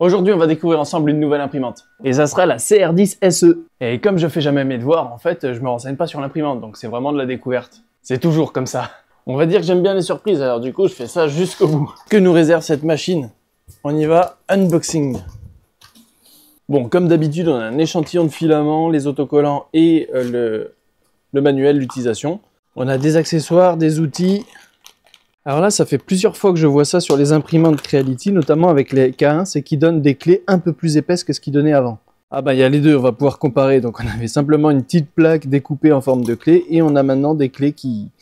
Aujourd'hui, on va découvrir ensemble une nouvelle imprimante. Et ça sera la CR10 SE. Et comme je fais jamais mes devoirs, en fait, je me renseigne pas sur l'imprimante, donc c'est vraiment de la découverte. C'est toujours comme ça. On va dire que j'aime bien les surprises, alors du coup, je fais ça jusqu'au bout. Que nous réserve cette machine? On y va, unboxing. Bon, comme d'habitude, on a un échantillon de filaments, les autocollants et le manuel d'utilisation. On a des accessoires, des outils. Alors là, ça fait plusieurs fois que je vois ça sur les imprimantes Creality, notamment avec les K1, c'est qu'ils donnent des clés un peu plus épaisses que ce qu'ils donnaient avant. Ah bah il y a les deux, on va pouvoir comparer. Donc on avait simplement une petite plaque découpée en forme de clé et on a maintenant des clés qui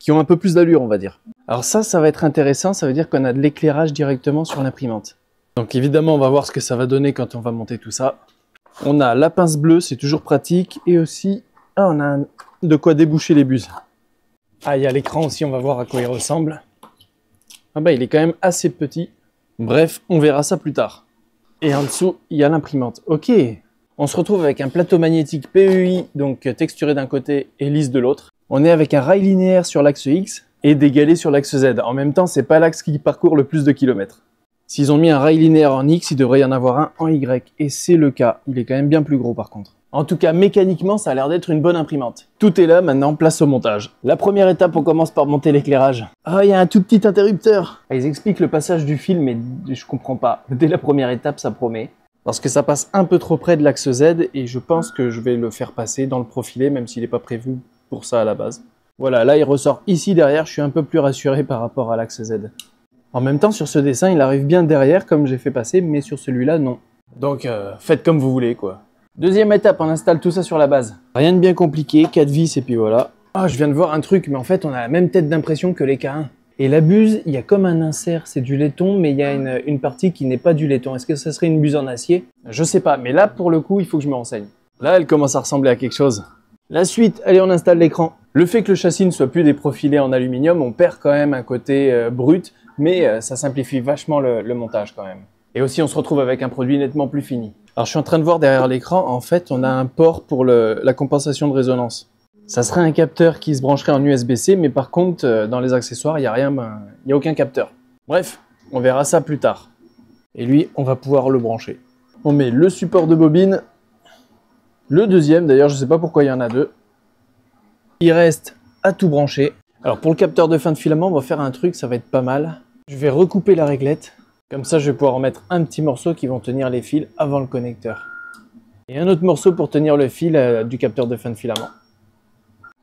ont un peu plus d'allure, on va dire. Alors ça va être intéressant, ça veut dire qu'on a de l'éclairage directement sur l'imprimante. Donc évidemment, on va voir ce que ça va donner quand on va monter tout ça. On a la pince bleue, c'est toujours pratique, et aussi, on a de quoi déboucher les buses. Ah, il y a l'écran aussi, on va voir à quoi il ressemble. Ah bah il est quand même assez petit. Bref, on verra ça plus tard. Et en dessous, il y a l'imprimante. Ok, on se retrouve avec un plateau magnétique PEI, donc texturé d'un côté et lisse de l'autre. On est avec un rail linéaire sur l'axe X et des galets sur l'axe Z. En même temps, c'est pas l'axe qui parcourt le plus de kilomètres. S'ils ont mis un rail linéaire en X, il devrait y en avoir un en Y. Et c'est le cas. Il est quand même bien plus gros par contre. En tout cas, mécaniquement, ça a l'air d'être une bonne imprimante. Tout est là, maintenant, place au montage. La première étape, on commence par monter l'éclairage. Ah, il y a un tout petit interrupteur. Ils expliquent le passage du fil, mais je comprends pas. Dès la première étape, ça promet. Parce que ça passe un peu trop près de l'axe Z, et je pense que je vais le faire passer dans le profilé, même s'il n'est pas prévu pour ça à la base. Voilà, là, il ressort ici derrière, je suis un peu plus rassuré par rapport à l'axe Z. En même temps, sur ce dessin, il arrive bien derrière, comme j'ai fait passer, mais sur celui-là, non. Donc, faites comme vous voulez, quoi. Deuxième étape, on installe tout ça sur la base. Rien de bien compliqué, 4 vis et puis voilà. Ah, je viens de voir un truc, mais en fait, on a la même tête d'impression que les K1. Et la buse, il y a comme un insert, c'est du laiton, mais il y a une partie qui n'est pas du laiton. Est-ce que ça serait une buse en acier? Je sais pas, mais là, pour le coup, il faut que je me renseigne. Là, elle commence à ressembler à quelque chose. La suite, allez, on installe l'écran. Le fait que le châssis ne soit plus des profilés en aluminium, on perd quand même un côté brut, mais ça simplifie vachement le montage quand même. Et aussi, on se retrouve avec un produit nettement plus fini. Alors, je suis en train de voir derrière l'écran, en fait, on a un port pour la compensation de résonance. Ça serait un capteur qui se brancherait en USB-C, mais par contre, dans les accessoires, il n'y a rien, il n'y a aucun capteur. Bref, on verra ça plus tard. Et lui, on va pouvoir le brancher. On met le support de bobine, le deuxième, d'ailleurs, je ne sais pas pourquoi il y en a deux. Il reste à tout brancher. Alors, pour le capteur de fin de filament, on va faire un truc, ça va être pas mal. Je vais recouper la réglette. Comme ça, je vais pouvoir en mettre un petit morceau qui vont tenir les fils avant le connecteur. Et un autre morceau pour tenir le fil du capteur de fin de filament.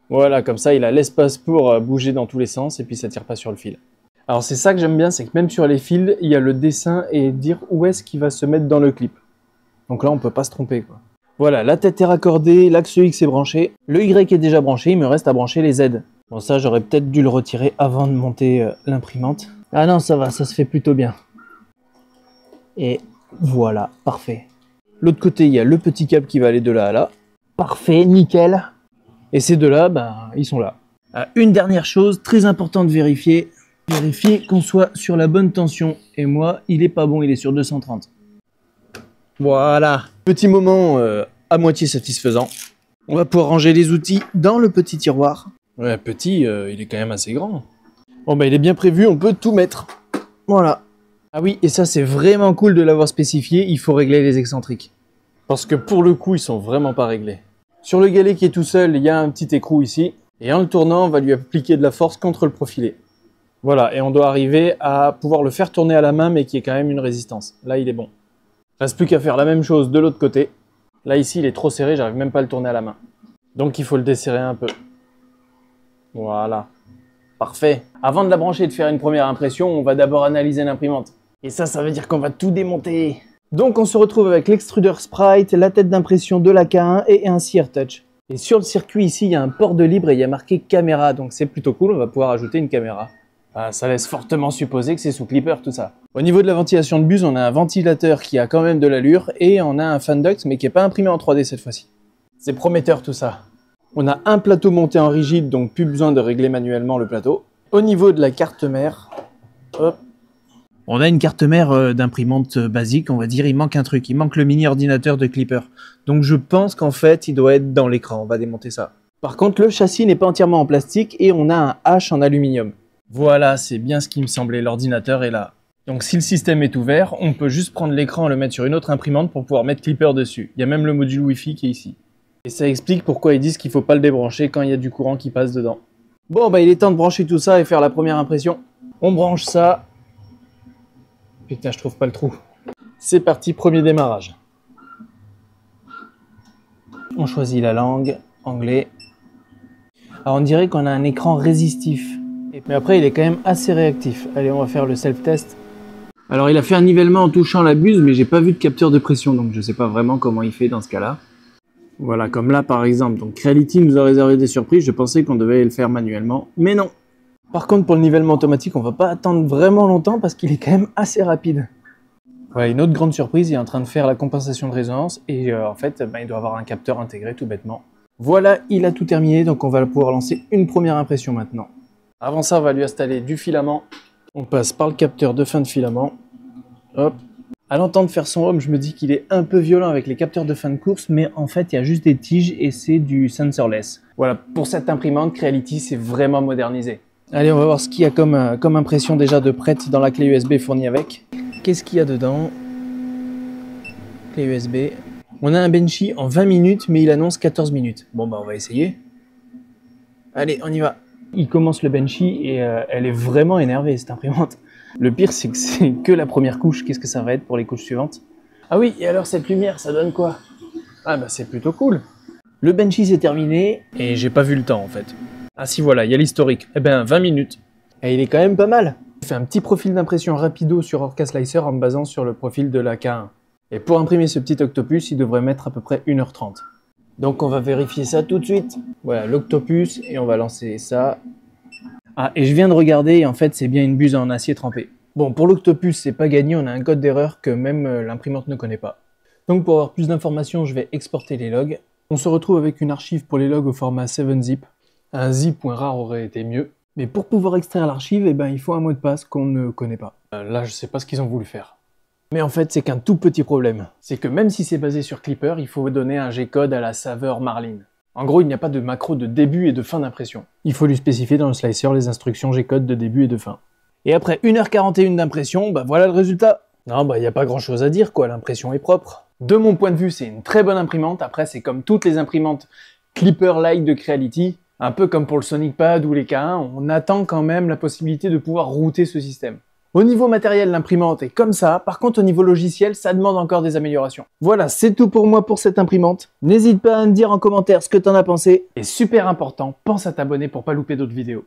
Voilà, comme ça, il a l'espace pour bouger dans tous les sens et puis ça tire pas sur le fil. Alors, c'est ça que j'aime bien, c'est que même sur les fils, il y a le dessin et dire où est-ce qu'il va se mettre dans le clip. Donc là, on peut pas se tromper, quoi. Voilà, la tête est raccordée, l'axe X est branché, le Y est déjà branché, il me reste à brancher les Z. Bon, ça, j'aurais peut-être dû le retirer avant de monter l'imprimante. Ah non, ça va, ça se fait plutôt bien. Et voilà, parfait. L'autre côté, il y a le petit câble qui va aller de là à là. Parfait, nickel. Et ces deux-là, ben, ils sont là. Une dernière chose, très important de vérifier. Vérifier qu'on soit sur la bonne tension. Et moi, il est pas bon, il est sur 230. Voilà. Petit moment à moitié satisfaisant. On va pouvoir ranger les outils dans le petit tiroir. Ouais, petit, il est quand même assez grand. Bon, ben, il est bien prévu, on peut tout mettre. Voilà. Ah oui, et ça c'est vraiment cool de l'avoir spécifié, il faut régler les excentriques. Parce que pour le coup, ils sont vraiment pas réglés. Sur le galet qui est tout seul, il y a un petit écrou ici. Et en le tournant, on va lui appliquer de la force contre le profilé. Voilà, et on doit arriver à pouvoir le faire tourner à la main, mais qui est quand même une résistance. Là, il est bon. Reste plus qu'à faire la même chose de l'autre côté. Là, ici, il est trop serré, j'arrive même pas à le tourner à la main. Donc, il faut le desserrer un peu. Voilà. Parfait. Avant de la brancher et de faire une première impression, on va d'abord analyser l'imprimante. Et ça veut dire qu'on va tout démonter. Donc on se retrouve avec l'extrudeur Sprite, la tête d'impression de la K1 et un Sear Touch. Et sur le circuit ici, il y a un port de libre et il y a marqué caméra, donc c'est plutôt cool, on va pouvoir ajouter une caméra. Ça laisse fortement supposer que c'est sous clipper tout ça. Au niveau de la ventilation de buse, on a un ventilateur qui a quand même de l'allure et on a un fan duct mais qui n'est pas imprimé en 3D cette fois-ci. C'est prometteur tout ça. On a un plateau monté en rigide, donc plus besoin de régler manuellement le plateau. Au niveau de la carte mère, hop. On a une carte mère d'imprimante basique, on va dire, il manque un truc, il manque le mini ordinateur de Clipper. Donc je pense qu'en fait, il doit être dans l'écran, on va démonter ça. Par contre, le châssis n'est pas entièrement en plastique et on a un H en aluminium. Voilà, c'est bien ce qui me semblait, l'ordinateur est là. Donc si le système est ouvert, on peut juste prendre l'écran et le mettre sur une autre imprimante pour pouvoir mettre Clipper dessus. Il y a même le module Wi-Fi qui est ici. Et ça explique pourquoi ils disent qu'il ne faut pas le débrancher quand il y a du courant qui passe dedans. Bon, bah il est temps de brancher tout ça et faire la première impression. On branche ça. Putain, je trouve pas le trou. C'est parti, premier démarrage. On choisit la langue, anglais. Alors on dirait qu'on a un écran résistif. Mais après, il est quand même assez réactif. Allez, on va faire le self-test. Alors il a fait un nivellement en touchant la buse, mais j'ai pas vu de capteur de pression, donc je sais pas vraiment comment il fait dans ce cas-là. Voilà, comme là par exemple. Donc Creality nous a réservé des surprises, je pensais qu'on devait le faire manuellement, mais non. Par contre, pour le nivellement automatique, on va pas attendre vraiment longtemps parce qu'il est quand même assez rapide. Ouais, une autre grande surprise, il est en train de faire la compensation de résonance et en fait, il doit avoir un capteur intégré tout bêtement. Voilà, il a tout terminé, donc on va pouvoir lancer une première impression maintenant. Avant ça, on va lui installer du filament. On passe par le capteur de fin de filament. Hop. À l'entendre faire son home, je me dis qu'il est un peu violent avec les capteurs de fin de course, mais en fait, il y a juste des tiges et c'est du sensorless. Voilà, pour cette imprimante, Creality, c'est vraiment modernisé. Allez, on va voir ce qu'il y a comme impression déjà de prête dans la clé USB fournie avec. Qu'est-ce qu'il y a dedans? Clé USB. On a un Benchy en 20 minutes, mais il annonce 14 minutes. Bon, bah, on va essayer. Allez, on y va. Il commence le Benchy et elle est vraiment énervée, cette imprimante. Le pire, c'est que c'est que la première couche. Qu'est-ce que ça va être pour les couches suivantes? Ah oui, et alors cette lumière, ça donne quoi? Ah bah c'est plutôt cool. Le Benchy c'est terminé et j'ai pas vu le temps en fait. Ah si voilà, il y a l'historique. Eh ben 20 minutes. Et il est quand même pas mal. J'ai fait un petit profil d'impression rapido sur Orca Slicer en me basant sur le profil de la K1. Et pour imprimer ce petit octopus, il devrait mettre à peu près 1h30. Donc on va vérifier ça tout de suite. Voilà l'octopus et on va lancer ça. Ah, et je viens de regarder et en fait c'est bien une buse en acier trempé. Bon, pour l'octopus c'est pas gagné, on a un code d'erreur que même l'imprimante ne connaît pas. Donc pour avoir plus d'informations, je vais exporter les logs. On se retrouve avec une archive pour les logs au format 7-zip. Un zip.rar aurait été mieux. Mais pour pouvoir extraire l'archive, eh ben, il faut un mot de passe qu'on ne connaît pas. Là, je sais pas ce qu'ils ont voulu faire. Mais en fait, c'est qu'un tout petit problème. C'est que même si c'est basé sur Clipper, il faut donner un G-code à la saveur Marlin. En gros, il n'y a pas de macro de début et de fin d'impression. Il faut lui spécifier dans le slicer les instructions G-code de début et de fin. Et après 1h41 d'impression, bah voilà le résultat. Non, bah il n'y a pas grand chose à dire quoi, l'impression est propre. De mon point de vue, c'est une très bonne imprimante. Après, c'est comme toutes les imprimantes Clipper-like de Creality. Un peu comme pour le Sonic Pad ou les K1, on attend quand même la possibilité de pouvoir router ce système. Au niveau matériel, l'imprimante est comme ça. Par contre, au niveau logiciel, ça demande encore des améliorations. Voilà, c'est tout pour moi pour cette imprimante. N'hésite pas à me dire en commentaire ce que t'en as pensé. Et super important, pense à t'abonner pour pas louper d'autres vidéos.